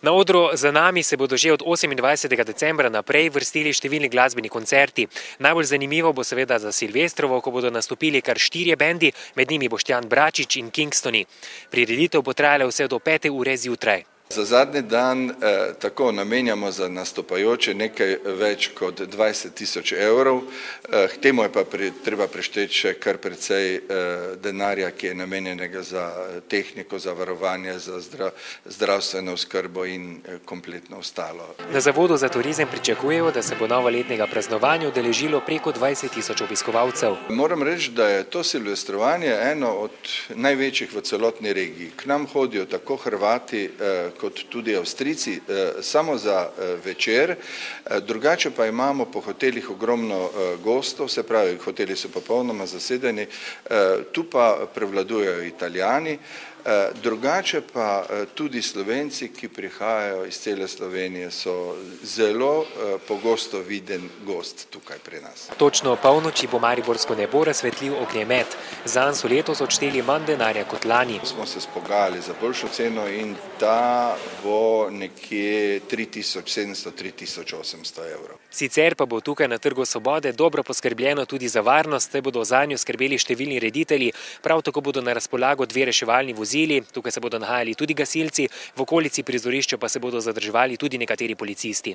Na odru za nami se bodo že od 28. decembra naprej vrstili številni glasbeni koncerti. Najbolj zanimivo bo seveda za Silvestrovo, ko bodo nastopili kar 4 bendi, med njimi Boštjan Bračič in Kingstoni. Prireditev bo trajala vse do 5. ure zjutraj. Za zadnji dan tako namenjamo za nastopajoče nekaj več kot 20.000 evrov. K temu je pa treba prišteti še kar precej denarja, ki je namenjenega za tehniko, za varovanje, za zdravstveno oskrbo in kompletno ostalo. Na Zavodu za turizem pričakujejo, da se bo novoletnega praznovanja udeležilo preko 20.000 obiskovalcev. Moram reči, da je to silvestrovanje eno od največjih v celotni regiji. K nam hodijo tako Hrvati kot tudi Avstrijci samo za večer, drugače pa imamo po hotelih ogromno gostov, se pravi, hoteli so popolnoma zasedeni, tu pa prevladujejo Italijani, drugače pa tudi Slovenci, ki prihajajo iz cele Slovenije, so zelo pogosto viden gost tukaj pri nas. Točno o polnoči bo mariborsko nebo razsvetlil ognjemet. Zanj so letos odšteli manj denarja kot lani. Smo se spogajali za boljšo ceno in ta bo nekje 3700–3800 evrov. Sicer pa bo tukaj na Trgu Svobode dobro poskrbljeno tudi za varnost, saj bodo zanjo skrbeli številni reditelji, prav tako bodo na razpolago 2 reševalni vozili, tukaj se bodo nahajali tudi gasilci, v okolici prizorišča pa se bodo zadrževali tudi nekateri policisti.